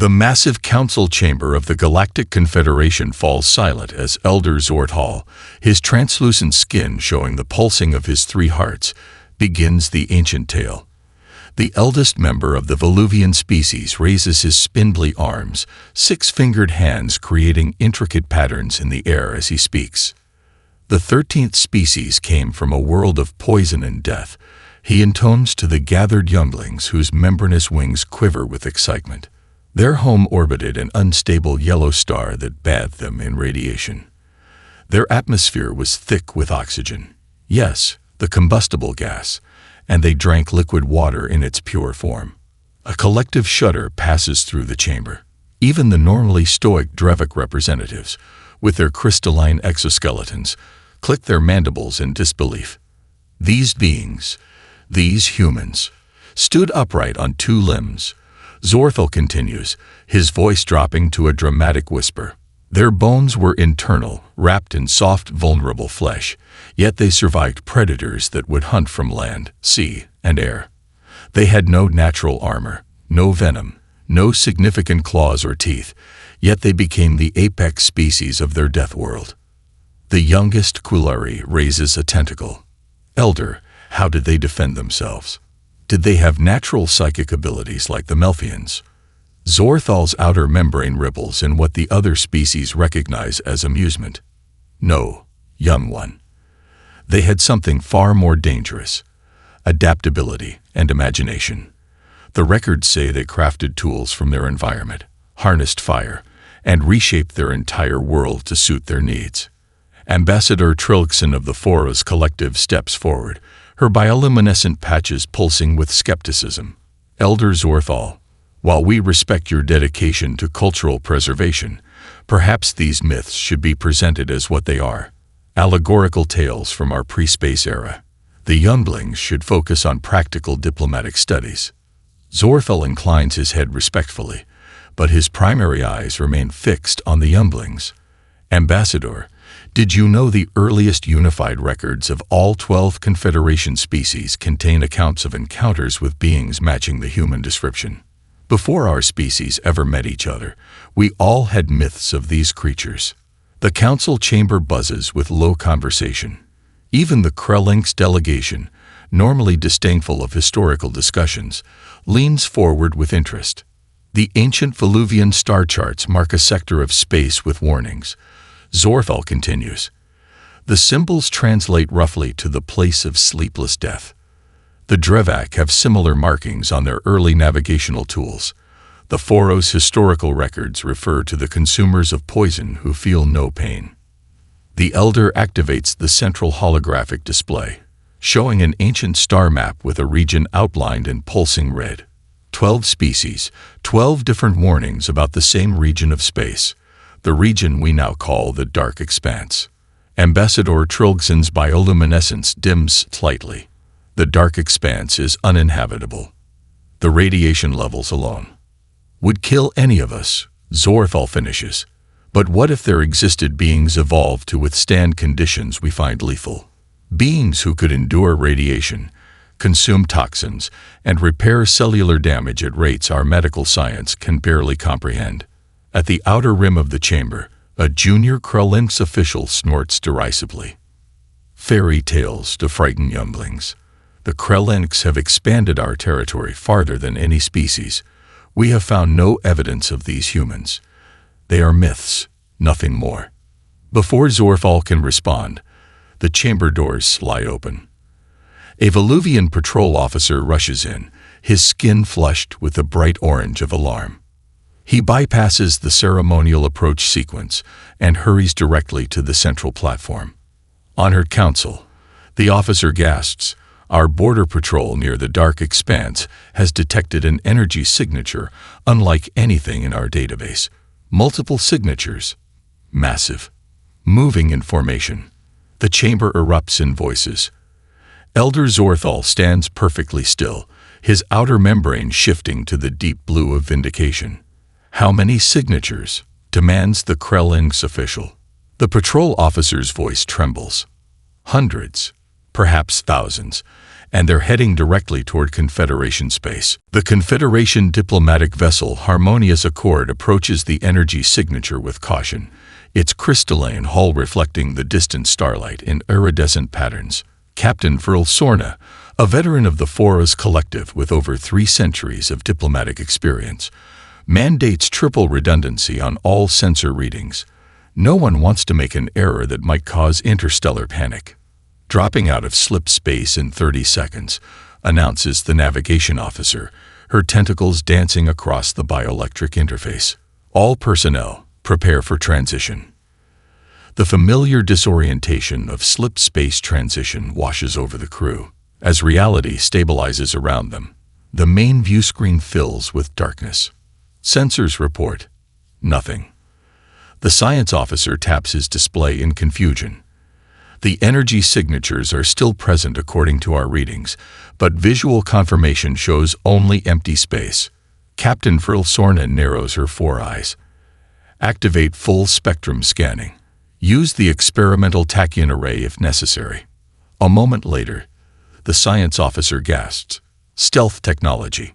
The massive council chamber of the Galactic Confederation falls silent as Elder Zorthal, his translucent skin showing the pulsing of his 3 hearts, begins the ancient tale. The eldest member of the Voluvian species raises his spindly arms, 6-fingered hands creating intricate patterns in the air as he speaks. The 13th species came from a world of poison and death. He intones to the gathered younglings whose membranous wings quiver with excitement. Their home orbited an unstable yellow star that bathed them in radiation. Their atmosphere was thick with oxygen. Yes, the combustible gas, and they drank liquid water in its pure form. A collective shudder passes through the chamber. Even the normally stoic Drevik representatives, with their crystalline exoskeletons, click their mandibles in disbelief. These beings, these humans, stood upright on 2 limbs. Zorthal continues, his voice dropping to a dramatic whisper. Their bones were internal, wrapped in soft, vulnerable flesh, yet they survived predators that would hunt from land, sea, and air. They had no natural armor, no venom, no significant claws or teeth, yet they became the apex species of their death world. The youngest Quillari raises a tentacle. Elder, how did they defend themselves? Did they have natural psychic abilities like the Melfians? Zorthal's outer membrane ripples in what the other species recognize as amusement. No, young one. They had something far more dangerous: adaptability and imagination. The records say they crafted tools from their environment, harnessed fire, and reshaped their entire world to suit their needs. Ambassador Trilkson of the Foros Collective steps forward, her bioluminescent patches pulsing with skepticism. Elder Zorthal, while we respect your dedication to cultural preservation, perhaps these myths should be presented as what they are: allegorical tales from our pre-space era. The younglings should focus on practical diplomatic studies. Zorthal inclines his head respectfully, but his primary eyes remain fixed on the younglings. Ambassador, did you know the earliest unified records of all 12 Confederation species contain accounts of encounters with beings matching the human description? Before our species ever met each other, we all had myths of these creatures. The council chamber buzzes with low conversation. Even the Krellink's delegation, normally disdainful of historical discussions, leans forward with interest. The ancient Voluvian star charts mark a sector of space with warnings. Zorthal continues. The symbols translate roughly to the place of sleepless death. The Drevak have similar markings on their early navigational tools. The Foros historical records refer to the consumers of poison who feel no pain. The Elder activates the central holographic display, showing an ancient star map with a region outlined in pulsing red. 12 species, 12 different warnings about the same region of space, the region we now call the Dark Expanse. Ambassador Trilgson's bioluminescence dims slightly. The Dark Expanse is uninhabitable. The radiation levels alone would kill any of us, Zorthal finishes. But what if there existed beings evolved to withstand conditions we find lethal? Beings who could endure radiation, consume toxins, and repair cellular damage at rates our medical science can barely comprehend. At the outer rim of the chamber, a junior Krellinks official snorts derisively. Fairy tales to frighten younglings. The Krellinks have expanded our territory farther than any species. We have found no evidence of these humans. They are myths, nothing more. Before Zorthal can respond, the chamber doors slide open. A Voluvian patrol officer rushes in, his skin flushed with the bright orange of alarm. He bypasses the ceremonial approach sequence and hurries directly to the central platform. Honored Council, the officer gasps, our border patrol near the Dark Expanse has detected an energy signature unlike anything in our database. Multiple signatures. Massive. Moving in formation. The chamber erupts in voices. Elder Zorthal stands perfectly still, his outer membrane shifting to the deep blue of vindication. How many signatures? Demands the Krellinks official. The patrol officer's voice trembles. Hundreds, perhaps thousands. and they're heading directly toward Confederation space. The Confederation diplomatic vessel Harmonious Accord approaches the energy signature with caution, its crystalline hull reflecting the distant starlight in iridescent patterns. Captain Vril Sorna, a veteran of the Foras Collective with over 3 centuries of diplomatic experience, mandates triple redundancy on all sensor readings. No one wants to make an error that might cause interstellar panic. Dropping out of slip space in 30 seconds, announces the navigation officer, her tentacles dancing across the bioelectric interface. All personnel, prepare for transition. The familiar disorientation of slip space transition washes over the crew. As reality stabilizes around them, the main view screen fills with darkness. Sensors report nothing. The science officer taps his display in confusion. The energy signatures are still present according to our readings, but visual confirmation shows only empty space. Captain Vril Sorna narrows her 4 eyes. Activate full spectrum scanning. Use the experimental tachyon array if necessary. A moment later, the science officer gasps. Stealth technology.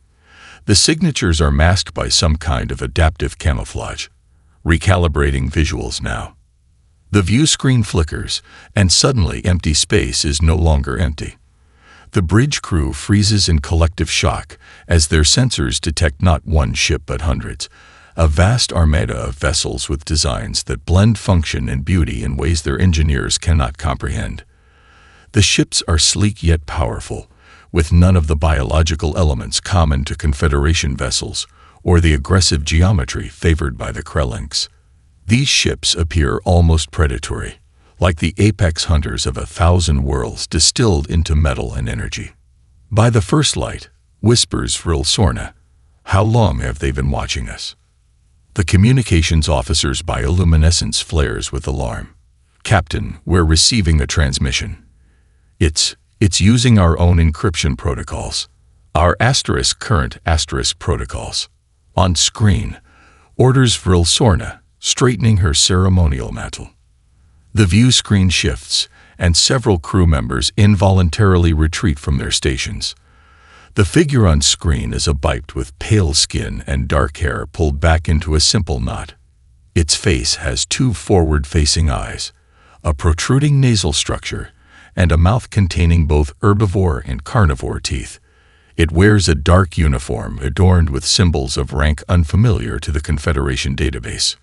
The signatures are masked by some kind of adaptive camouflage. Recalibrating visuals now. The view screen flickers, and suddenly empty space is no longer empty. The bridge crew freezes in collective shock as their sensors detect not one ship but hundreds, a vast armada of vessels with designs that blend function and beauty in ways their engineers cannot comprehend. The ships are sleek yet powerful, with none of the biological elements common to Confederation vessels or the aggressive geometry favored by the Krelinks. These ships appear almost predatory, like the apex hunters of 1,000 worlds distilled into metal and energy. By the first light, whispers Vril Sorna, how long have they been watching us? The communications officer's bioluminescence flares with alarm. Captain, we're receiving a transmission. It's using our own encryption protocols. Our current protocols. On screen, orders Vril Sorna, straightening her ceremonial mantle. The view screen shifts, and several crew members involuntarily retreat from their stations. The figure on screen is a biped with pale skin and dark hair pulled back into a simple knot. Its face has 2 forward-facing eyes, a protruding nasal structure, and a mouth containing both herbivore and carnivore teeth. It wears a dark uniform adorned with symbols of rank unfamiliar to the Confederation database.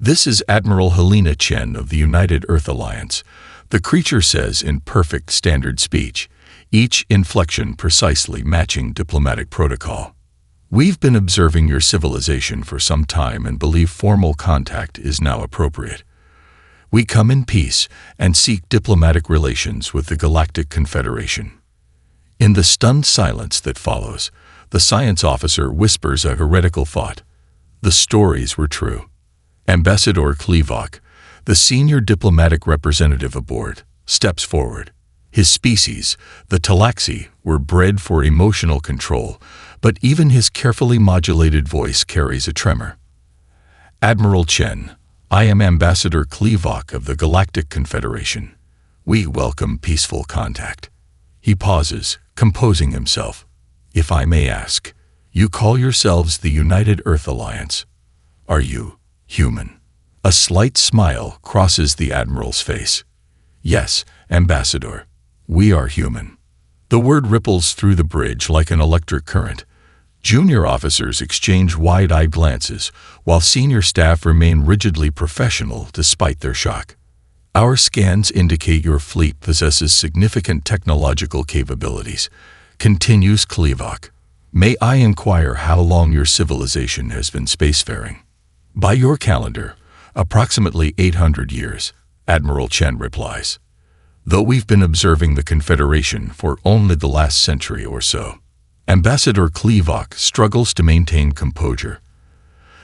This is Admiral Helena Chen of the United Earth Alliance, the creature says in perfect standard speech, each inflection precisely matching diplomatic protocol. We've been observing your civilization for some time and believe formal contact is now appropriate. We come in peace and seek diplomatic relations with the Galactic Confederation. In the stunned silence that follows, the science officer whispers a heretical thought. The stories were true. Ambassador Klevok, the senior diplomatic representative aboard, steps forward. His species, the Talaxi, were bred for emotional control, but even his carefully modulated voice carries a tremor. Admiral Chen, I am Ambassador Klevok of the Galactic Confederation. We welcome peaceful contact. He pauses, composing himself. If I may ask, you call yourselves the United Earth Alliance. Are you human? A slight smile crosses the Admiral's face. Yes, Ambassador, we are human. The word ripples through the bridge like an electric current. Junior officers exchange wide-eyed glances, while senior staff remain rigidly professional despite their shock. Our scans indicate your fleet possesses significant technological capabilities, continues Klevok. May I inquire how long your civilization has been spacefaring? By your calendar, approximately 800 years, Admiral Chen replies. Though we've been observing the Confederation for only the last century or so. Ambassador Klevok struggles to maintain composure.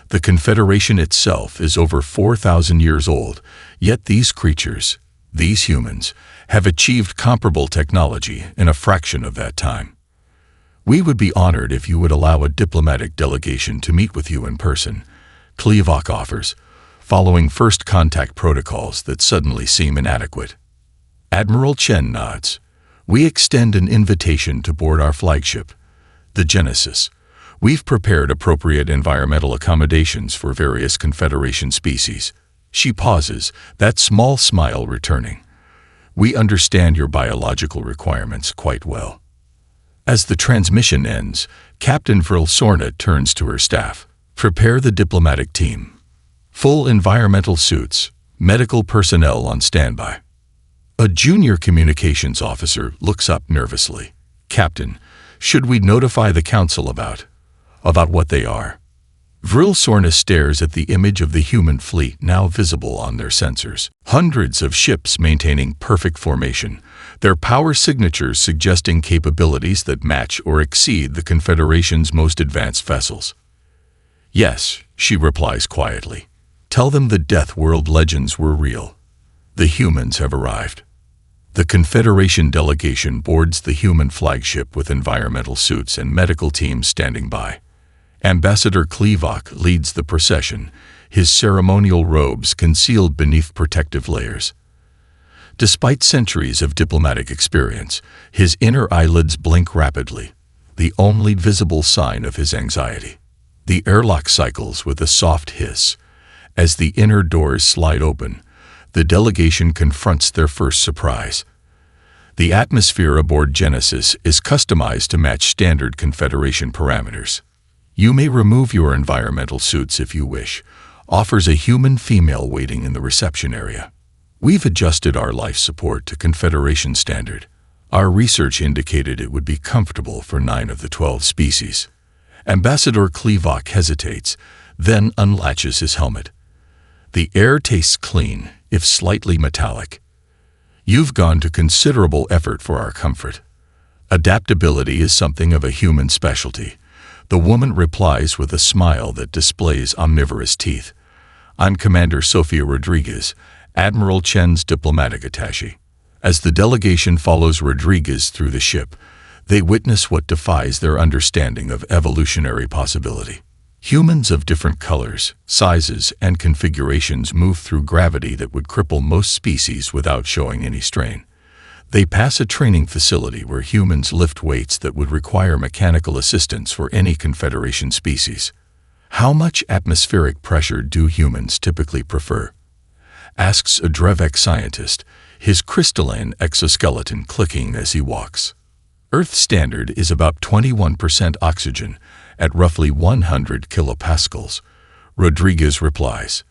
The Confederation itself is over 4,000 years old, yet these creatures, these humans, have achieved comparable technology in a fraction of that time. We would be honored if you would allow a diplomatic delegation to meet with you in person, Klevok offers, following first contact protocols that suddenly seem inadequate. Admiral Chen nods. We extend an invitation to board our flagship, the Genesis. We've prepared appropriate environmental accommodations for various Confederation species. She pauses, that small smile returning. We understand your biological requirements quite well. As the transmission ends, Captain Vril Sorna turns to her staff. Prepare the diplomatic team. Full environmental suits, medical personnel on standby. A junior communications officer looks up nervously. Captain, should we notify the council about what they are? Vril Sorna stares at the image of the human fleet now visible on their sensors. Hundreds of ships maintaining perfect formation, their power signatures suggesting capabilities that match or exceed the Confederation's most advanced vessels. Yes, she replies quietly. Tell them the Death World legends were real. The humans have arrived. The Confederation delegation boards the human flagship with environmental suits and medical teams standing by. Ambassador Klevok leads the procession, his ceremonial robes concealed beneath protective layers. Despite centuries of diplomatic experience, his inner eyelids blink rapidly, the only visible sign of his anxiety. The airlock cycles with a soft hiss. As the inner doors slide open, the delegation confronts their first surprise. The atmosphere aboard Genesis is customized to match standard Confederation parameters. You may remove your environmental suits if you wish, offers a human female waiting in the reception area. We've adjusted our life support to Confederation standard. Our research indicated it would be comfortable for 9 of the 12 species. Ambassador Klevok hesitates, then unlatches his helmet. The air tastes clean, if slightly metallic. You've gone to considerable effort for our comfort. Adaptability is something of a human specialty. The woman replies with a smile that displays omnivorous teeth. I'm Commander Sofia Rodriguez, Admiral Chen's diplomatic attaché. As the delegation follows Rodriguez through the ship, they witness what defies their understanding of evolutionary possibility. Humans of different colors, sizes, and configurations move through gravity that would cripple most species without showing any strain. They pass a training facility where humans lift weights that would require mechanical assistance for any Confederation species. How much atmospheric pressure do humans typically prefer? Asks a Drevek scientist, his crystalline exoskeleton clicking as he walks. Earth standard is about 21% oxygen at roughly 100 kilopascals. Rodriguez replies,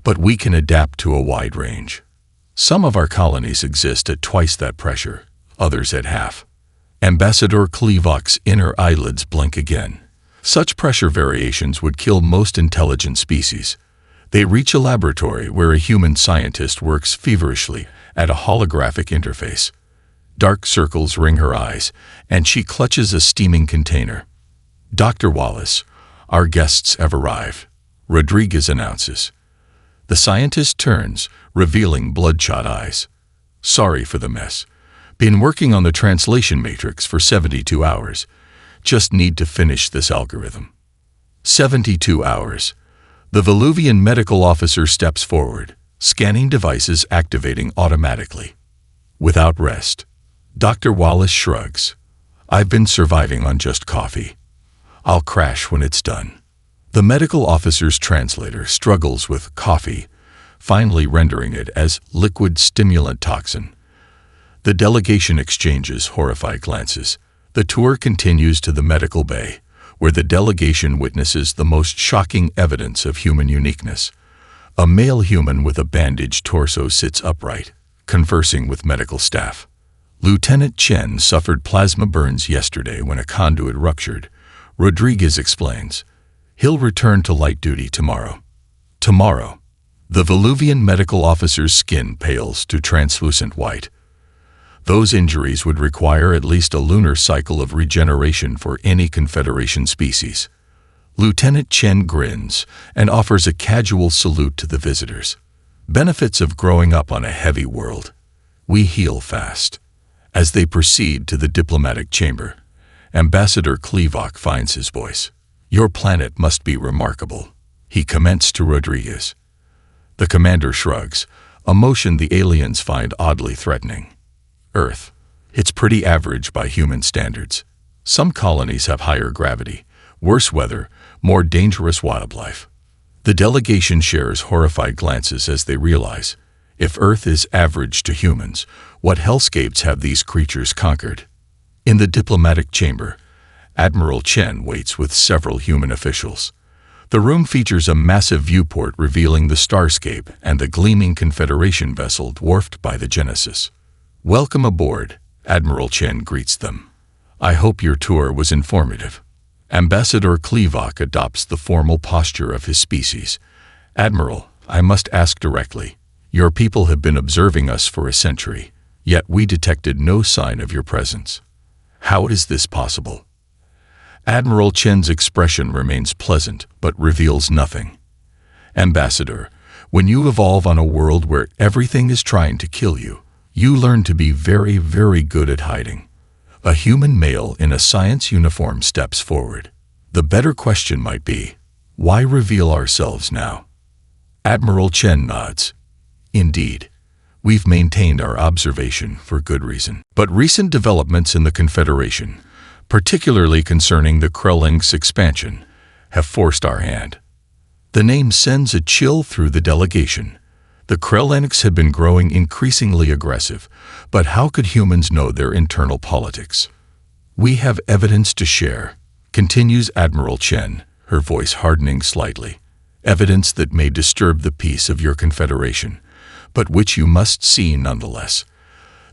but we can adapt to a wide range. Some of our colonies exist at twice that pressure, others at half. Ambassador Klevok's inner eyelids blink again. Such pressure variations would kill most intelligent species. They reach a laboratory where a human scientist works feverishly at a holographic interface. Dark circles ring her eyes, and she clutches a steaming container. Dr. Wallace, our guests have arrived, Rodriguez announces. The scientist turns, revealing bloodshot eyes. Sorry for the mess. Been working on the translation matrix for 72 hours. Just need to finish this algorithm. 72 hours. The Veluvian medical officer steps forward, scanning devices activating automatically. Without rest. Dr. Wallace shrugs. I've been surviving on just coffee. I'll crash when it's done. The medical officer's translator struggles with coffee, finally rendering it as liquid stimulant toxin. The delegation exchanges horrified glances. The tour continues to the medical bay, where the delegation witnesses the most shocking evidence of human uniqueness. A male human with a bandaged torso sits upright, conversing with medical staff. Lieutenant Chen suffered plasma burns yesterday when a conduit ruptured. Rodriguez explains. He'll return to light duty tomorrow. Tomorrow. The Veluvian medical officer's skin pales to translucent white. Those injuries would require at least a lunar cycle of regeneration for any Confederation species. Lieutenant Chen grins and offers a casual salute to the visitors. Benefits of growing up on a heavy world. We heal fast. As they proceed to the diplomatic chamber, Ambassador Klevok finds his voice. Your planet must be remarkable, he comments to Rodriguez. The commander shrugs, a motion the aliens find oddly threatening. Earth. It's pretty average by human standards. Some colonies have higher gravity, worse weather, more dangerous wildlife. The delegation shares horrified glances as they realize, if Earth is average to humans, what hellscapes have these creatures conquered? In the diplomatic chamber, Admiral Chen waits with several human officials. The room features a massive viewport revealing the starscape and the gleaming Confederation vessel dwarfed by the Genesis. "Welcome aboard," Admiral Chen greets them. "I hope your tour was informative." Ambassador Klevok adopts the formal posture of his species. "Admiral, I must ask directly. Your people have been observing us for a century, yet we detected no sign of your presence. How is this possible?" Admiral Chen's expression remains pleasant but reveals nothing. "Ambassador, when you evolve on a world where everything is trying to kill you, you learn to be very, very good at hiding." A human male in a science uniform steps forward. The better question might be, why reveal ourselves now? Admiral Chen nods. "Indeed, we've maintained our observation for good reason. But recent developments in the Confederation, particularly concerning the Krelling's expansion, have forced our hand." The name sends a chill through the delegation. The Krellings have been growing increasingly aggressive, but how could humans know their internal politics? "We have evidence to share," continues Admiral Chen, her voice hardening slightly. "Evidence that may disturb the peace of your Confederation, but which you must see nonetheless.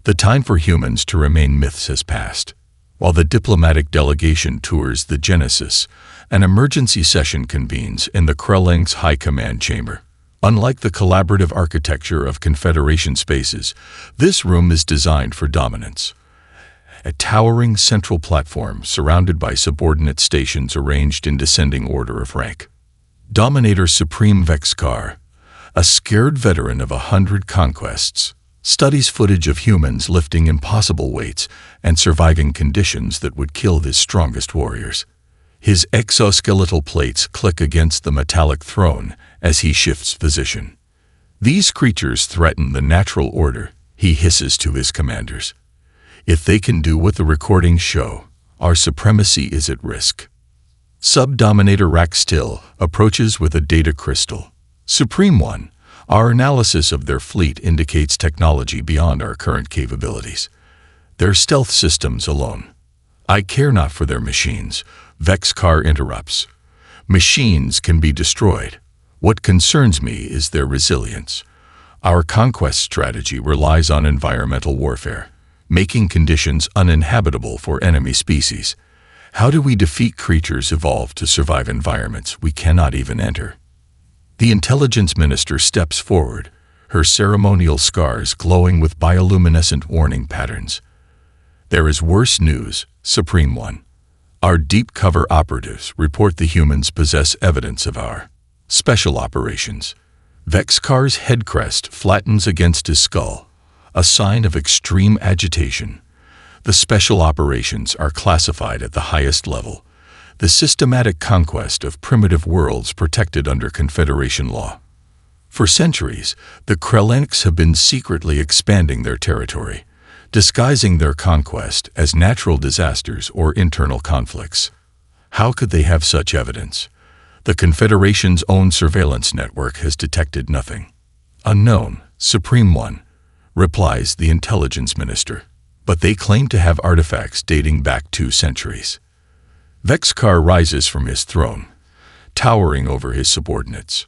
The time for humans to remain myths has passed." While the diplomatic delegation tours the Genesis, an emergency session convenes in the Krelling's High Command Chamber. Unlike the collaborative architecture of Confederation spaces, this room is designed for dominance. A towering central platform surrounded by subordinate stations arranged in descending order of rank. Dominator Supreme Vexkar, a scared veteran of 100 conquests, studies footage of humans lifting impossible weights and surviving conditions that would kill his strongest warriors. His exoskeletal plates click against the metallic throne as he shifts position. "These creatures threaten the natural order," he hisses to his commanders. "If they can do what the recordings show, our supremacy is at risk." Sub-Dominator Raxtil approaches with a data crystal. "Supreme One, our analysis of their fleet indicates technology beyond our current capabilities. Their stealth systems alone." "I care not for their machines," Vexkar interrupts. "Machines can be destroyed. What concerns me is their resilience. Our conquest strategy relies on environmental warfare, making conditions uninhabitable for enemy species. How do we defeat creatures evolved to survive environments we cannot even enter?" The intelligence minister steps forward, her ceremonial scars glowing with bioluminescent warning patterns. "There is worse news, Supreme One. Our deep cover operatives report the humans possess evidence of our special operations." Vexkar's head crest flattens against his skull, a sign of extreme agitation. "The special operations are classified at the highest level, the systematic conquest of primitive worlds protected under Confederation law. For centuries, the Krellings have been secretly expanding their territory, disguising their conquest as natural disasters or internal conflicts. How could they have such evidence? The Confederation's own surveillance network has detected nothing." "Unknown, Supreme One," replies the intelligence minister, "but they claim to have artifacts dating back 2 centuries. Vexkar rises from his throne, towering over his subordinates.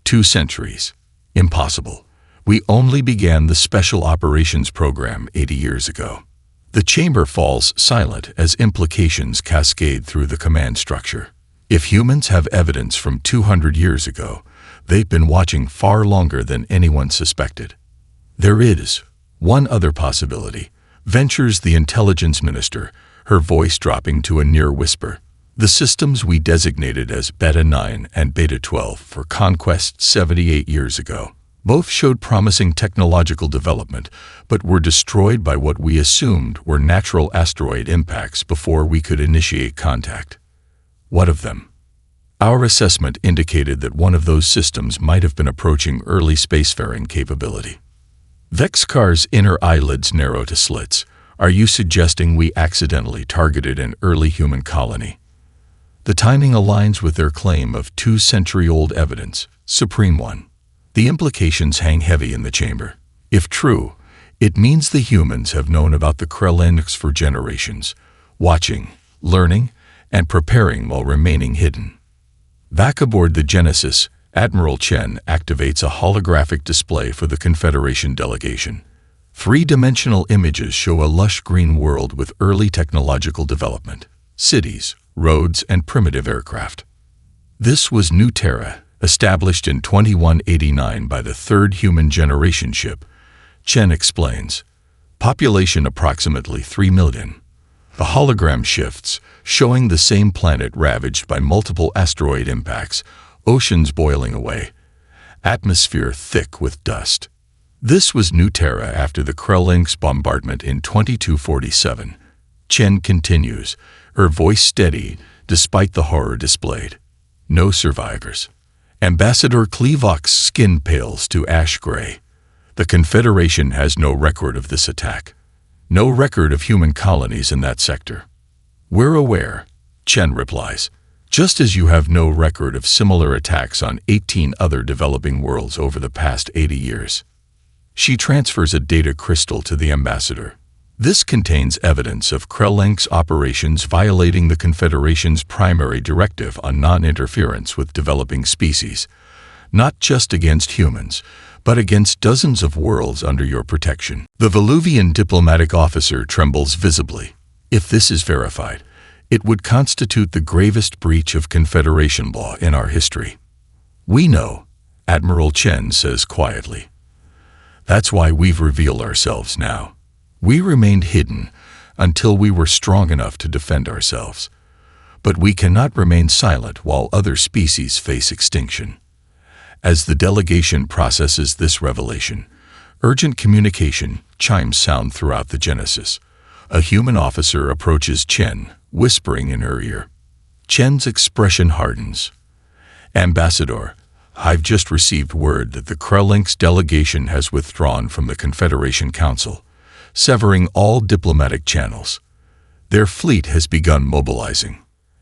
2 centuries. Impossible. We only began the Special Operations Program 80 years ago." The chamber falls silent as implications cascade through the command structure. If humans have evidence from 200 years ago, they've been watching far longer than anyone suspected. "There is one other possibility," ventures the intelligence minister, her voice dropping to a near whisper. "The systems we designated as Beta 9 and Beta 12 for Conquest 78 years ago both showed promising technological development, but were destroyed by what we assumed were natural asteroid impacts before we could initiate contact." "What of them?" "Our assessment indicated that one of those systems might have been approaching early spacefaring capability." Vexkar's inner eyelids narrow to slits, Are you suggesting we accidentally targeted an early human colony? The timing aligns with their claim of 2-century-old evidence, Supreme One. The implications hang heavy in the chamber. If true, it means the humans have known about the Krellings for generations, watching, learning, and preparing while remaining hidden. Back aboard the Genesis, Admiral Chen activates a holographic display for the Confederation delegation. 3-dimensional images show a lush green world with early technological development, cities, roads, and primitive aircraft. This was New Terra, established in 2189 by the third human generation ship. Chen explains, population approximately 3 million. The hologram shifts, showing the same planet ravaged by multiple asteroid impacts, oceans boiling away, atmosphere thick with dust. This was New Terra after the Krellings' bombardment in 2247. Chen continues, her voice steady despite the horror displayed. No survivors. Ambassador Klevok's skin pales to ash gray. The Confederation has no record of this attack. No record of human colonies in that sector. We're aware, Chen replies, just as you have no record of similar attacks on 18 other developing worlds over the past 80 years. She transfers a data crystal to the ambassador. This contains evidence of Krelling's operations violating the Confederation's primary directive on non-interference with developing species, not just against humans, but against dozens of worlds under your protection. The Veluvian diplomatic officer trembles visibly. If this is verified, it would constitute the gravest breach of Confederation law in our history. We know, Admiral Chen says quietly. That's why we've revealed ourselves now. We remained hidden until we were strong enough to defend ourselves. But we cannot remain silent while other species face extinction. As the delegation processes this revelation, urgent communication chimes sound throughout the Genesis. A human officer approaches Chen, whispering in her ear. Chen's expression hardens. Ambassador, I've just received word that the Krelling's delegation has withdrawn from the Confederation Council, severing all diplomatic channels. Their fleet has begun mobilizing.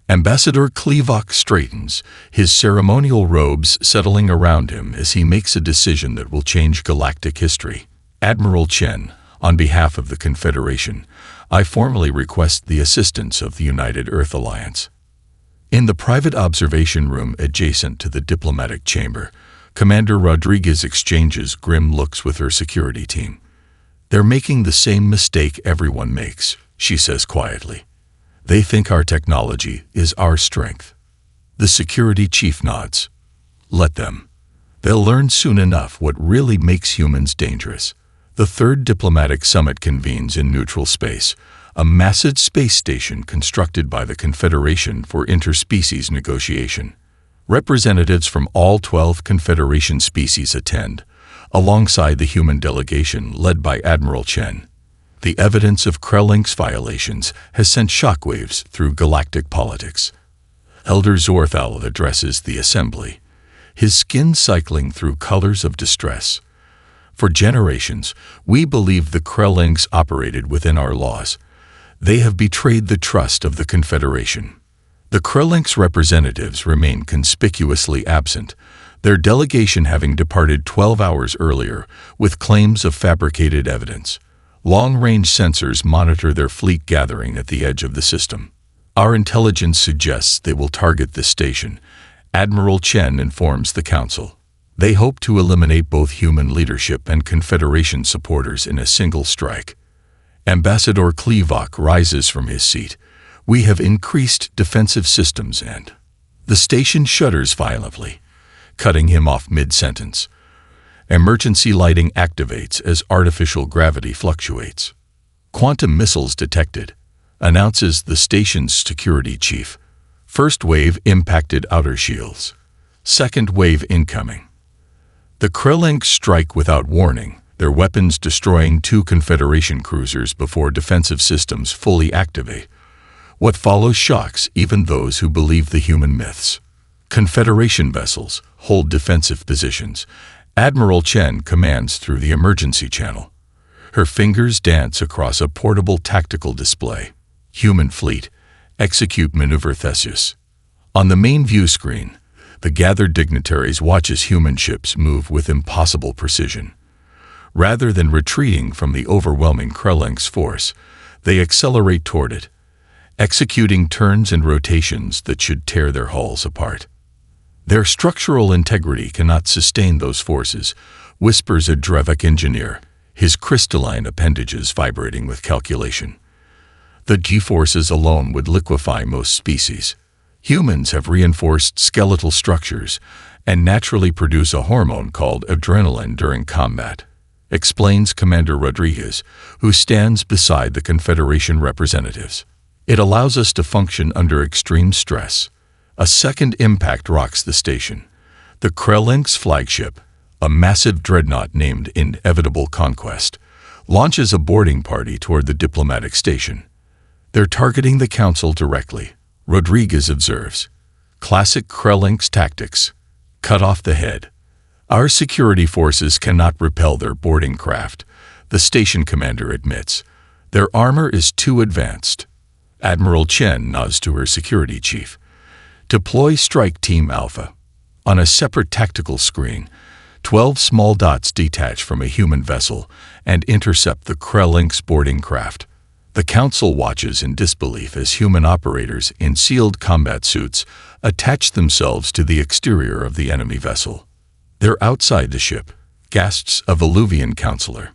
Ambassador Klevok straightens, his ceremonial robes settling around him as he makes a decision that will change galactic history. Admiral Chen, on behalf of the Confederation, I formally request the assistance of the United Earth Alliance. In the private observation room adjacent to the diplomatic chamber, Commander Rodriguez exchanges grim looks with her security team. They're making the same mistake everyone makes, she says quietly. They think our technology is our strength. The security chief nods. Let them. They'll learn soon enough what really makes humans dangerous. The third diplomatic summit convenes in neutral space, a massive space station constructed by the Confederation for interspecies negotiation. Representatives from all 12 Confederation species attend, alongside the human delegation led by Admiral Chen. The evidence of Krelling's violations has sent shockwaves through galactic politics. Elder Zorthal addresses the assembly, his skin cycling through colors of distress. For generations, we believed the Krellings operated within our laws. They have betrayed the trust of the Confederation. The Krellings representatives remain conspicuously absent, their delegation having departed 12 hours earlier with claims of fabricated evidence. Long-range sensors monitor their fleet gathering at the edge of the system. Our intelligence suggests they will target this station. Admiral Chen informs the Council. They hope to eliminate both human leadership and Confederation supporters in a single strike. Ambassador Klevok rises from his seat. We have increased defensive systems and... The station shudders violently, cutting him off mid-sentence. Emergency lighting activates as artificial gravity fluctuates. Quantum missiles detected, announces the station's security chief. First wave impacted outer shields. Second wave incoming. The Krellings strike without warning, their weapons destroying 2 Confederation cruisers before defensive systems fully activate. What follows shocks even those who believe the human myths. Confederation vessels hold defensive positions. Admiral Chen commands through the emergency channel. Her fingers dance across a portable tactical display. Human fleet, execute maneuver Theseus. On the main view screen, the gathered dignitaries watch as human ships move with impossible precision. Rather than retreating from the overwhelming Krelling's force, they accelerate toward it, executing turns and rotations that should tear their hulls apart. Their structural integrity cannot sustain those forces, whispers a Drevik engineer, his crystalline appendages vibrating with calculation. The G-forces alone would liquefy most species. Humans have reinforced skeletal structures and naturally produce a hormone called adrenaline during combat, explains Commander Rodriguez, who stands beside the Confederation representatives. It allows us to function under extreme stress. A second impact rocks the station. The Krelling's flagship, a massive dreadnought named Inevitable Conquest, launches a boarding party toward the diplomatic station. They're targeting the Council directly, Rodriguez observes. Classic Krelling's tactics. Cut off the head. Our security forces cannot repel their boarding craft, the station commander admits. Their armor is too advanced. Admiral Chen nods to her security chief. Deploy Strike Team Alpha. On a separate tactical screen, 12 small dots detach from a human vessel and intercept the Krelling's boarding craft. The Council watches in disbelief as human operators in sealed combat suits attach themselves to the exterior of the enemy vessel. They're outside the ship, gasps a Veluvian counselor.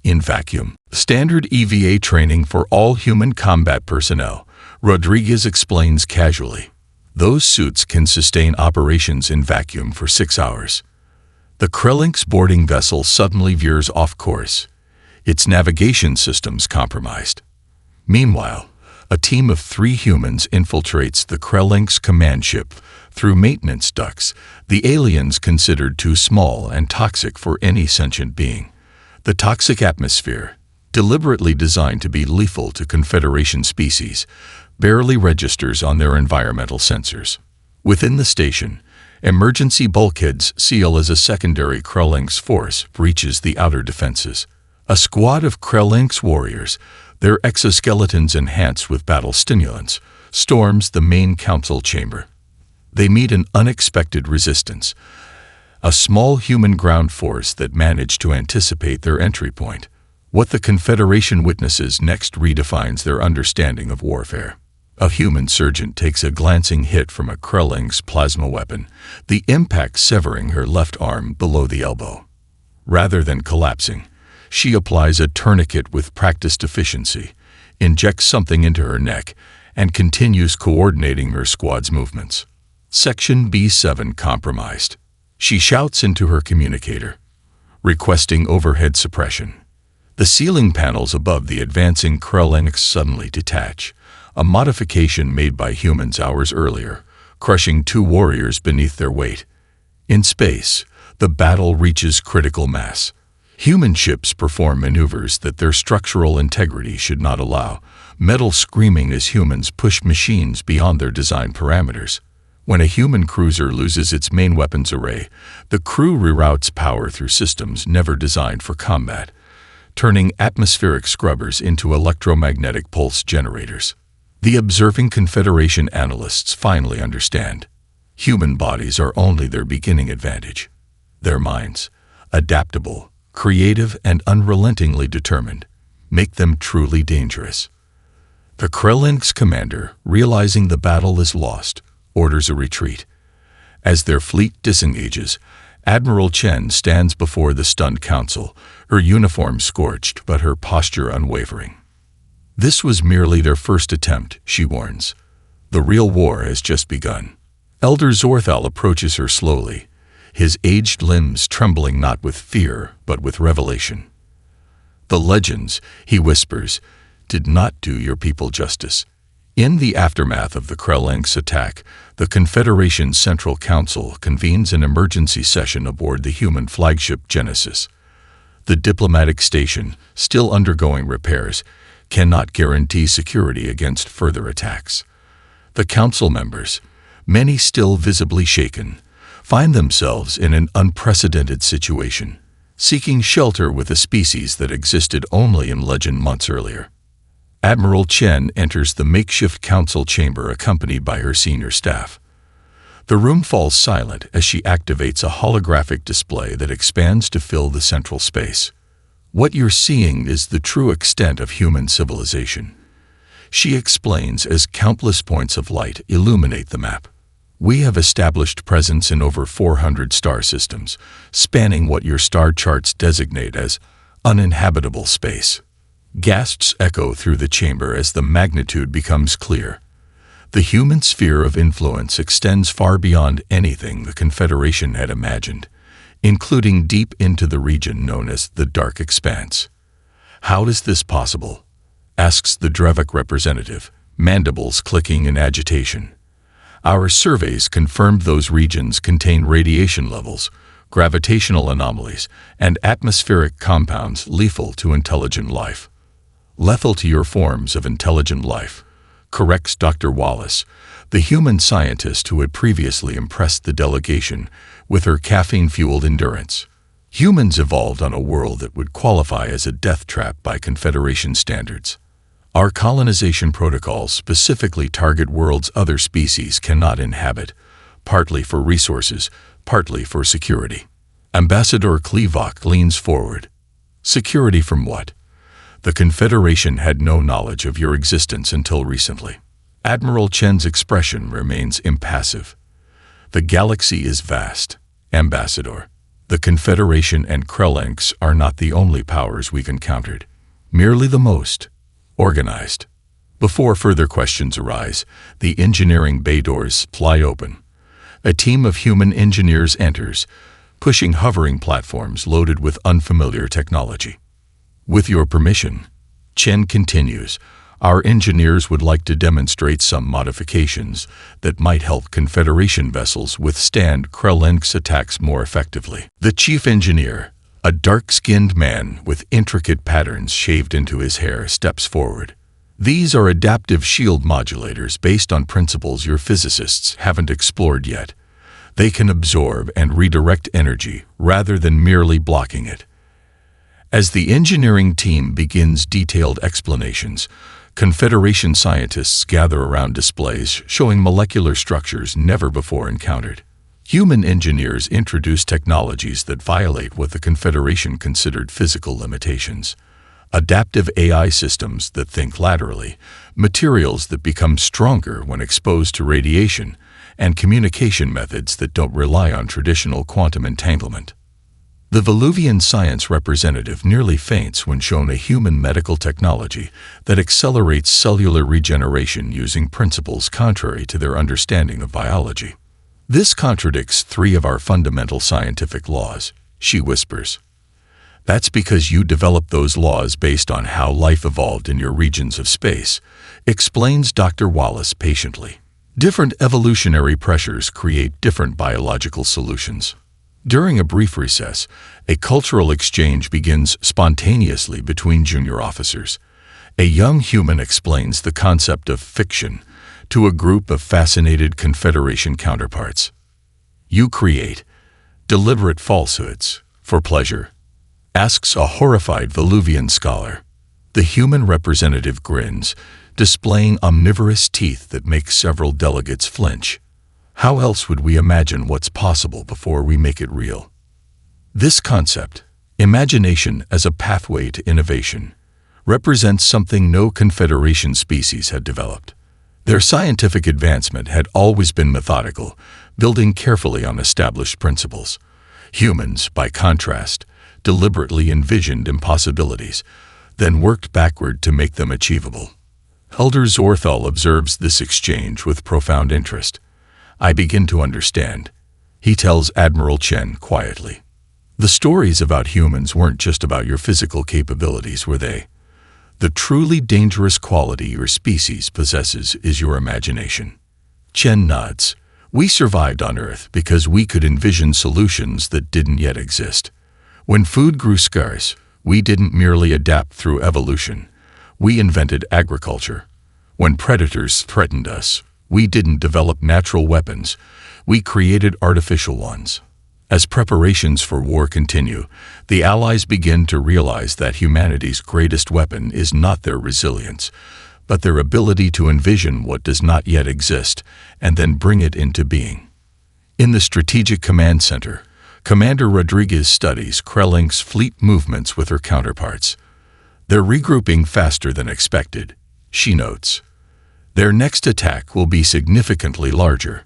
In vacuum, standard EVA training for all human combat personnel, Rodriguez explains casually. Those suits can sustain operations in vacuum for 6 hours. The Krelling's boarding vessel suddenly veers off course, its navigation systems compromised. Meanwhile, a team of 3 humans infiltrates the Krelling's command ship through maintenance ducts, the aliens considered too small and toxic for any sentient being. The toxic atmosphere, deliberately designed to be lethal to Confederation species, barely registers on their environmental sensors. Within the station, emergency bulkheads seal as a secondary Krelling's force breaches the outer defenses. A squad of Krelling's warriors, their exoskeletons enhanced with battle stimulants, storms the main council chamber. They meet an unexpected resistance, a small human ground force that managed to anticipate their entry point. What the Confederation witnesses next redefines their understanding of warfare. A human surgeon takes a glancing hit from a Krelling's plasma weapon, the impact severing her left arm below the elbow. Rather than collapsing, she applies a tourniquet with practiced efficiency, injects something into her neck, and continues coordinating her squad's movements. Section B7 compromised. She shouts into her communicator, requesting overhead suppression. The ceiling panels above the advancing Krellings suddenly detach, a modification made by humans hours earlier, crushing 2 warriors beneath their weight. In space, the battle reaches critical mass. Human ships perform maneuvers that their structural integrity should not allow, metal screaming as humans push machines beyond their design parameters. When a human cruiser loses its main weapons array, the crew reroutes power through systems never designed for combat, turning atmospheric scrubbers into electromagnetic pulse generators. The observing Confederation analysts finally understand. Human bodies are only their beginning advantage. Their minds, adaptable, creative, and unrelentingly determined, make them truly dangerous. The Krelling's commander, realizing the battle is lost, orders a retreat. As their fleet disengages, Admiral Chen stands before the stunned council, her uniform scorched but her posture unwavering. This was merely their first attempt, she warns. The real war has just begun. Elder Zorthal approaches her slowly, his aged limbs trembling not with fear but with revelation. The legends, he whispers, did not do your people justice. In the aftermath of the Krelling's attack, the Confederation Central Council convenes an emergency session aboard the human flagship Genesis. The diplomatic station, still undergoing repairs, cannot guarantee security against further attacks. The council members, many still visibly shaken, find themselves in an unprecedented situation. seeking shelter with a species that existed only in legend months earlier. Admiral Chen enters the makeshift council chamber accompanied by her senior staff. The room falls silent as she activates a holographic display that expands to fill the central space. What you're seeing is the true extent of human civilization, she explains as countless points of light illuminate the map. We have established presence in over 400 star systems, spanning what your star charts designate as uninhabitable space. Gasps echo through the chamber as the magnitude becomes clear. The human sphere of influence extends far beyond anything the Confederation had imagined, including deep into the region known as the Dark Expanse. How is this possible? Asks the Drevik representative, mandibles clicking in agitation. Our surveys confirmed those regions contain radiation levels, gravitational anomalies, and atmospheric compounds lethal to intelligent life. Lethal to your forms of intelligent life, corrects Dr. Wallace, the human scientist who had previously impressed the delegation with her caffeine-fueled endurance. Humans evolved on a world that would qualify as a death trap by Confederation standards. Our colonization protocols specifically target worlds other species cannot inhabit, partly for resources, partly for security. Ambassador Klevok leans forward. Security from what? The Confederation had no knowledge of your existence until recently. Admiral Chen's expression remains impassive. The galaxy is vast, Ambassador. The Confederation and Krellenks are not the only powers we've encountered, merely the most organized. Before further questions arise, the engineering bay doors fly open. A team of human engineers enters, pushing hovering platforms loaded with unfamiliar technology. With your permission, Chen continues, our engineers would like to demonstrate some modifications that might help Confederation vessels withstand Krellenk's attacks more effectively. The chief engineer, a dark-skinned man with intricate patterns shaved into his hair, steps forward. These are adaptive shield modulators based on principles your physicists haven't explored yet. They can absorb and redirect energy rather than merely blocking it. As the engineering team begins detailed explanations, Confederation scientists gather around displays showing molecular structures never before encountered. Human engineers introduce technologies that violate what the Confederation considered physical limitations. Adaptive AI systems that think laterally, materials that become stronger when exposed to radiation, and communication methods that don't rely on traditional quantum entanglement. The Veluvian science representative nearly faints when shown a human medical technology that accelerates cellular regeneration using principles contrary to their understanding of biology. This contradicts 3 of our fundamental scientific laws, she whispers. That's because you developed those laws based on how life evolved in your regions of space, explains Dr. Wallace patiently. Different evolutionary pressures create different biological solutions. During a brief recess, a cultural exchange begins spontaneously between junior officers. A young human explains the concept of fiction to a group of fascinated Confederation counterparts. You create deliberate falsehoods for pleasure, asks a horrified Veluvian scholar. The human representative grins, displaying omnivorous teeth that make several delegates flinch. How else would we imagine what's possible before we make it real? This concept, imagination as a pathway to innovation, represents something no Confederation species had developed. Their scientific advancement had always been methodical, building carefully on established principles. Humans, by contrast, deliberately envisioned impossibilities, then worked backward to make them achievable. Elder Zorthal observes this exchange with profound interest. I begin to understand, he tells Admiral Chen quietly. The stories about humans weren't just about your physical capabilities, were they? The truly dangerous quality your species possesses is your imagination. Chen nods. We survived on Earth because we could envision solutions that didn't yet exist. When food grew scarce, we didn't merely adapt through evolution. We invented agriculture. When predators threatened us, we didn't develop natural weapons. We created artificial ones. As preparations for war continue, the Allies begin to realize that humanity's greatest weapon is not their resilience, but their ability to envision what does not yet exist and then bring it into being. In the Strategic Command Center, Commander Rodriguez studies Krelling's fleet movements with her counterparts. They're regrouping faster than expected, she notes. Their next attack will be significantly larger.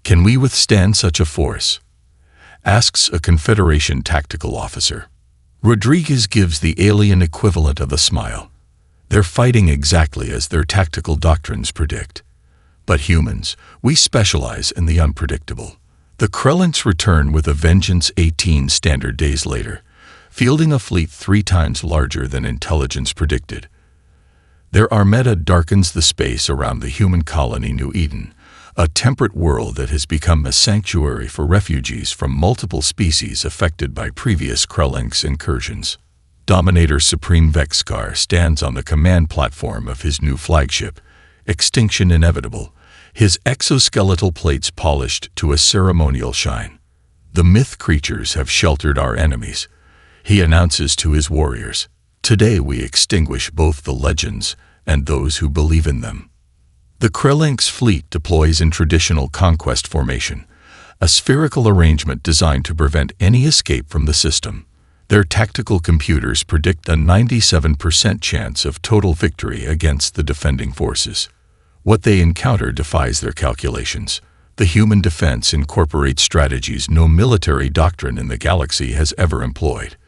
Can we withstand such a force? Asks a Confederation tactical officer. Rodriguez gives the alien equivalent of a smile. They're fighting exactly as their tactical doctrines predict. But humans, we specialize in the unpredictable. The Krellings return with a vengeance 18 standard days later, fielding a fleet 3 times larger than intelligence predicted. Their armada darkens the space around the human colony New Eden, a temperate world that has become a sanctuary for refugees from multiple species affected by previous Krellings incursions. Dominator Supreme Vexkar stands on the command platform of his new flagship, Extinction Inevitable, his exoskeletal plates polished to a ceremonial shine. The myth creatures have sheltered our enemies. He announces to his warriors, "Today we extinguish both the legends and those who believe in them." The Krelling's fleet deploys in traditional conquest formation, a spherical arrangement designed to prevent any escape from the system. Their tactical computers predict a 97% chance of total victory against the defending forces. What they encounter defies their calculations. The human defense incorporates strategies no military doctrine in the galaxy has ever employed.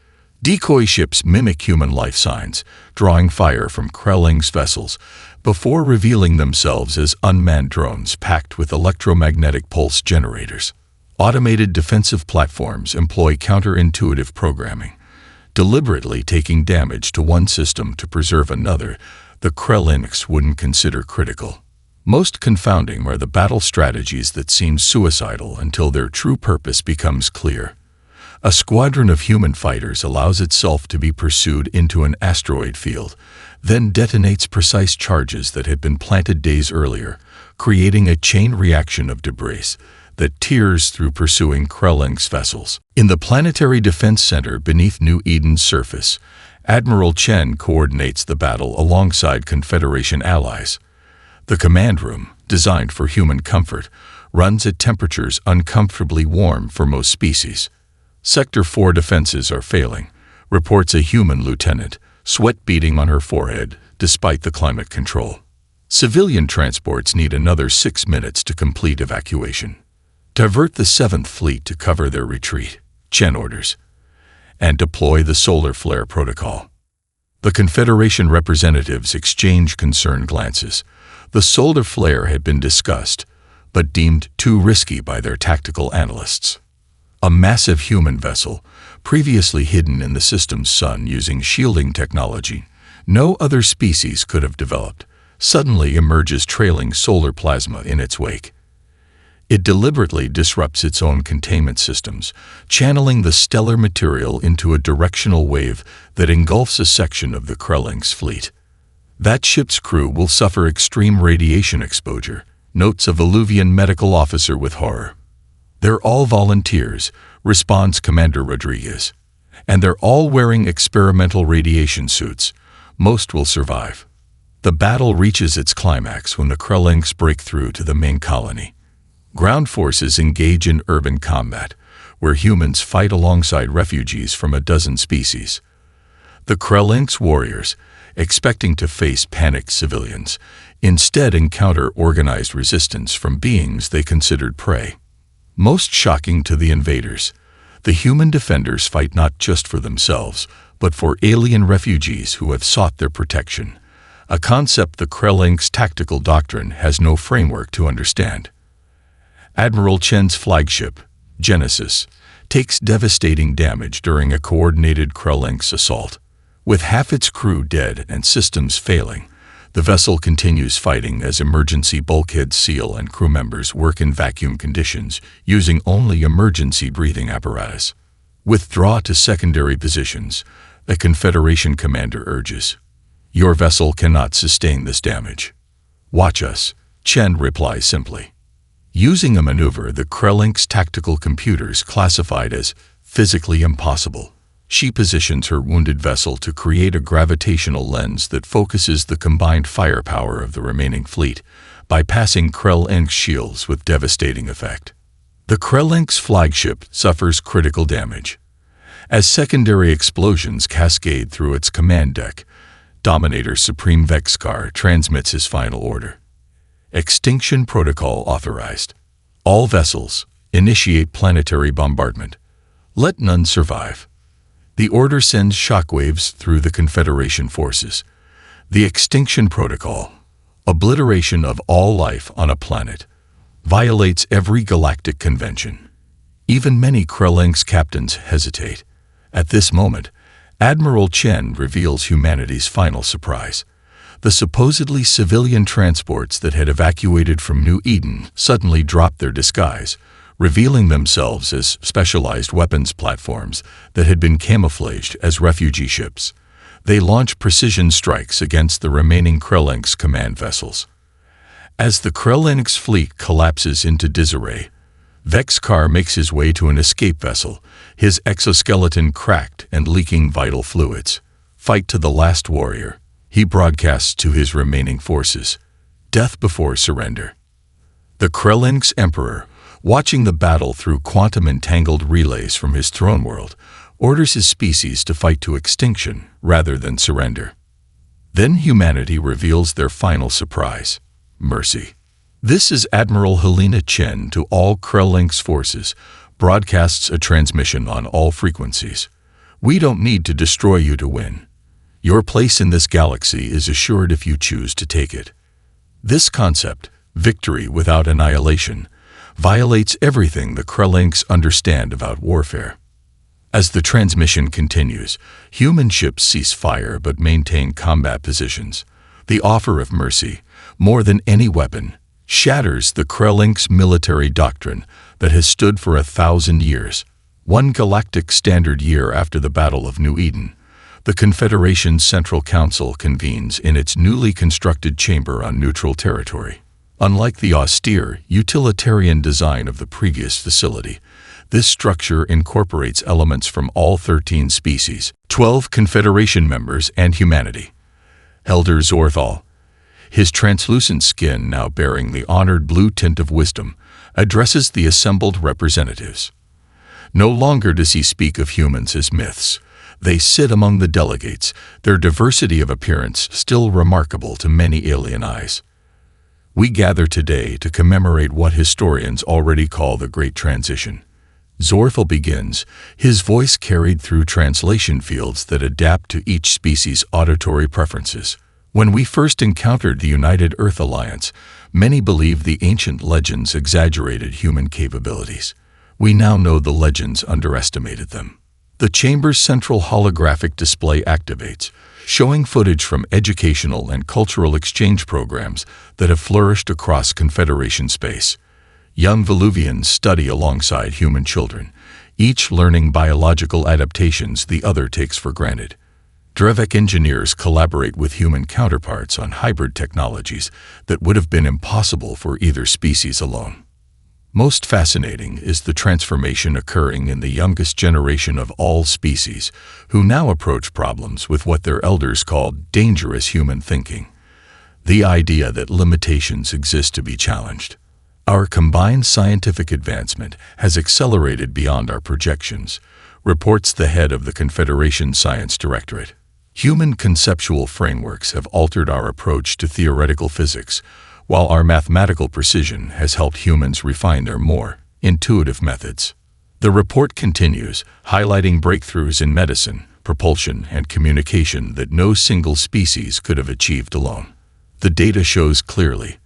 Decoy ships mimic human life signs, drawing fire from Krelling's vessels before revealing themselves as unmanned drones packed with electromagnetic pulse generators. Automated defensive platforms employ counterintuitive programming, deliberately taking damage to one system to preserve another the Krellings wouldn't consider critical. Most confounding are the battle strategies that seem suicidal until their true purpose becomes clear. A squadron of human fighters allows itself to be pursued into an asteroid field, then detonates precise charges that had been planted days earlier, creating a chain reaction of debris that tears through pursuing Krelling's vessels. In the Planetary Defense Center beneath New Eden's surface, Admiral Chen coordinates the battle alongside Confederation allies. The command room, designed for human comfort, runs at temperatures uncomfortably warm for most species. Sector 4 defenses are failing, reports a human lieutenant, sweat beading on her forehead despite the climate control. Civilian transports need another 6 minutes to complete evacuation. Divert the 7th Fleet to cover their retreat, Chen orders, and deploy the solar flare protocol. The Confederation representatives exchange concerned glances. The solar flare had been discussed, but deemed too risky by their tactical analysts. A massive human vessel, previously hidden in the system's sun using shielding technology no other species could have developed, suddenly emerges trailing solar plasma in its wake. It deliberately disrupts its own containment systems, channeling the stellar material into a directional wave that engulfs a section of the Krelling's fleet. That ship's crew will suffer extreme radiation exposure, notes a Veluvian medical officer with horror. They're all volunteers, responds Commander Rodriguez. And they're all wearing experimental radiation suits. Most will survive. The battle reaches its climax when the Krellings break through to the main colony. Ground forces engage in urban combat, where humans fight alongside refugees from a dozen species. The Krellings warriors, expecting to face panicked civilians, instead encounter organized resistance from beings they considered prey. Most shocking to the invaders, the human defenders fight not just for themselves, but for alien refugees who have sought their protection, a concept the Krelling's tactical doctrine has no framework to understand. Admiral Chen's flagship, Genesis, takes devastating damage during a coordinated Krelling's assault. With half its crew dead and systems failing, the vessel continues fighting as emergency bulkheads seal and crew members work in vacuum conditions, using only emergency breathing apparatus. Withdraw to secondary positions, a Confederation commander urges. Your vessel cannot sustain this damage. Watch us, Chen replies simply. using a maneuver the Krellink's tactical computers classified as physically impossible. She positions her wounded vessel to create a gravitational lens that focuses the combined firepower of the remaining fleet, bypassing Krellink's shields with devastating effect. The Krellink's flagship suffers critical damage. As secondary explosions cascade through its command deck, Dominator Supreme Vexkar transmits his final order. Extinction protocol authorized. All vessels, initiate planetary bombardment. Let none survive. The order sends shockwaves through the Confederation forces. The extinction protocol, obliteration of all life on a planet, violates every galactic convention. Even many Krellink's captains hesitate. At this moment, Admiral Chen reveals humanity's final surprise. The supposedly civilian transports that had evacuated from New Eden suddenly dropped their disguise, revealing themselves as specialized weapons platforms that had been camouflaged as refugee ships. They launch precision strikes against the remaining Krellink's command vessels. As the Krellink's fleet collapses into disarray, Vexkar makes his way to an escape vessel, his exoskeleton cracked and leaking vital fluids. Fight to the last warrior, he broadcasts to his remaining forces. Death before surrender. The Krellink's emperor, watching the battle through quantum-entangled relays from his throne world, orders his species to fight to extinction rather than surrender. Then humanity reveals their final surprise: mercy. This is Admiral Helena Chen to all Krellink's forces, broadcasts a transmission on all frequencies. We don't need to destroy you to win. Your place in this galaxy is assured if you choose to take it. This concept, victory without annihilation, violates everything the Krellink's understand about warfare. As the transmission continues, human ships cease fire but maintain combat positions. The offer of mercy, more than any weapon, shatters the Krellink's military doctrine that has stood for 1,000 years. One galactic standard year after the Battle of New Eden, the Confederation's Central Council convenes in its newly constructed chamber on neutral territory. Unlike the austere, utilitarian design of the previous facility, this structure incorporates elements from all 13 species, 12 Confederation members, and humanity. Elder Zorthal, his translucent skin now bearing the honored blue tint of wisdom, addresses the assembled representatives. No longer does he speak of humans as myths. They sit among the delegates, their diversity of appearance still remarkable to many alien eyes. We gather today to commemorate what historians already call the Great Transition. Zorthal begins, his voice carried through translation fields that adapt to each species' auditory preferences. When we first encountered the United Earth Alliance, many believed the ancient legends exaggerated human capabilities. We now know the legends underestimated them. The chamber's central holographic display activates, showing footage from educational and cultural exchange programs that have flourished across Confederation space. Young Veluvians study alongside human children, each learning biological adaptations the other takes for granted. Drevek engineers collaborate with human counterparts on hybrid technologies that would have been impossible for either species alone. Most fascinating is the transformation occurring in the youngest generation of all species, who now approach problems with what their elders called dangerous human thinking. The idea that limitations exist to be challenged. Our combined scientific advancement has accelerated beyond our projections, reports the head of the Confederation Science Directorate. Human conceptual frameworks have altered our approach to theoretical physics, while our mathematical precision has helped humans refine their more intuitive methods. The report continues, highlighting breakthroughs in medicine, propulsion, and communication that no single species could have achieved alone. The data shows clearly,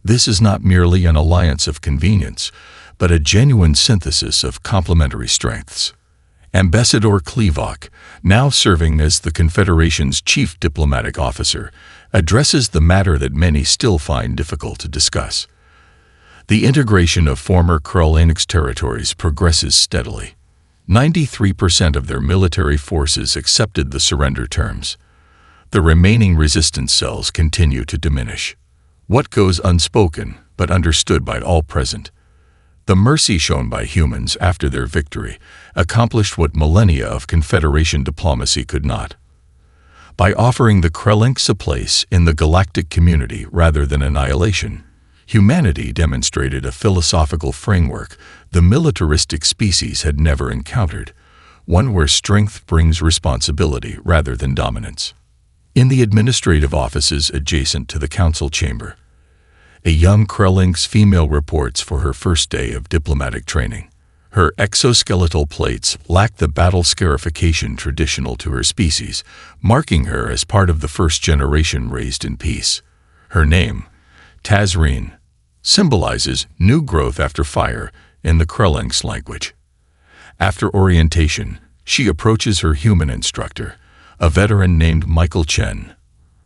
this is not merely an alliance of convenience, but a genuine synthesis of complementary strengths. Ambassador Klevok, now serving as the Confederation's chief diplomatic officer, addresses the matter that many still find difficult to discuss. The integration of former Krellink's territories progresses steadily. 93% of their military forces accepted the surrender terms. The remaining resistance cells continue to diminish. What goes unspoken, but understood by all present. The mercy shown by humans after their victory accomplished what millennia of Confederation diplomacy could not. By offering the Krelinks a place in the galactic community rather than annihilation, humanity demonstrated a philosophical framework the militaristic species had never encountered, one where strength brings responsibility rather than dominance. In the administrative offices adjacent to the council chamber, a young Krelinks female reports for her first day of diplomatic training. Her exoskeletal plates lack the battle scarification traditional to her species, marking her as part of the first generation raised in peace. Her name, Tazreen, symbolizes new growth after fire in the Krelinks language. After orientation, she approaches her human instructor, a veteran named Michael Chen,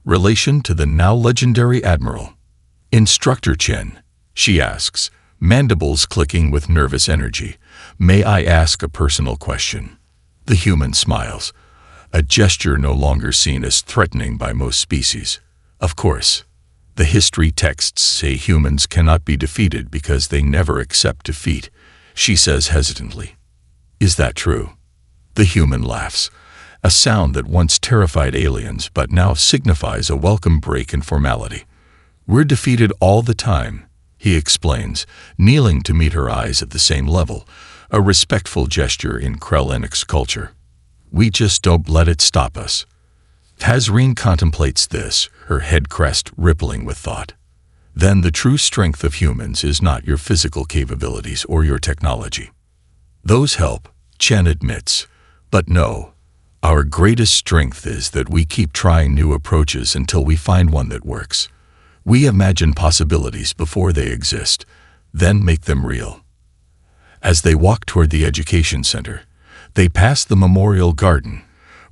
relation to the now legendary admiral. "Instructor Chen," she asks, mandibles clicking with nervous energy, "may I ask a personal question?" The human smiles, a gesture no longer seen as threatening by most species. Of course, the history texts say humans cannot be defeated because they never accept defeat, she says hesitantly. Is that true? The human laughs, a sound that once terrified aliens but now signifies a welcome break in formality. "We're defeated all the time," he explains, kneeling to meet her eyes at the same level, a respectful gesture in Krelinks culture. "We just don't let it stop us." Tazreen contemplates this, her head crest rippling with thought. Then the true strength of humans is not your physical capabilities or your technology. Those help, Chen admits. But no, our greatest strength is that we keep trying new approaches until we find one that works. We imagine possibilities before they exist, then make them real. As they walk toward the education center, they pass the memorial garden,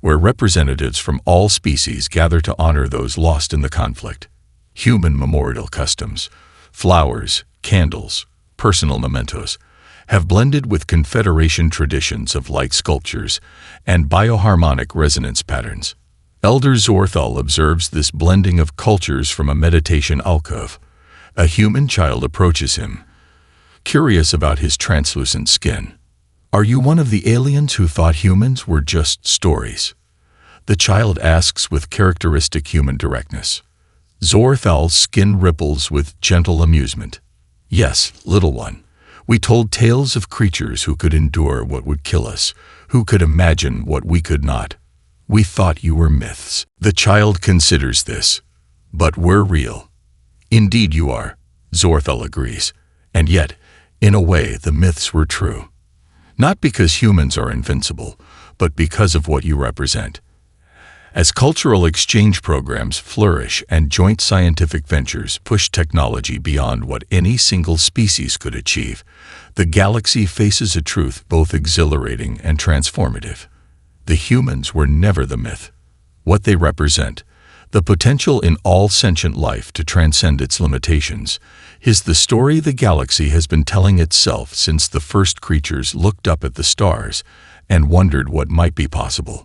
where representatives from all species gather to honor those lost in the conflict. Human memorial customs, flowers, candles, personal mementos, have blended with Confederation traditions of light sculptures and bioharmonic resonance patterns. Elder Zorthal observes this blending of cultures from a meditation alcove. A human child approaches him, curious about his translucent skin. "Are you one of the aliens who thought humans were just stories?" The child asks with characteristic human directness. Zorthal's skin ripples with gentle amusement. "Yes, little one. We told tales of creatures who could endure what would kill us, who could imagine what we could not. We thought you were myths." The child considers this. "But we're real." "Indeed you are," Zorthal agrees. "And yet, in a way, the myths were true. Not because humans are invincible, but because of what you represent." As cultural exchange programs flourish and joint scientific ventures push technology beyond what any single species could achieve, the galaxy faces a truth both exhilarating and transformative. The humans were never the myth. What they represent, the potential in all sentient life to transcend its limitations, is the story the galaxy has been telling itself since the first creatures looked up at the stars and wondered what might be possible.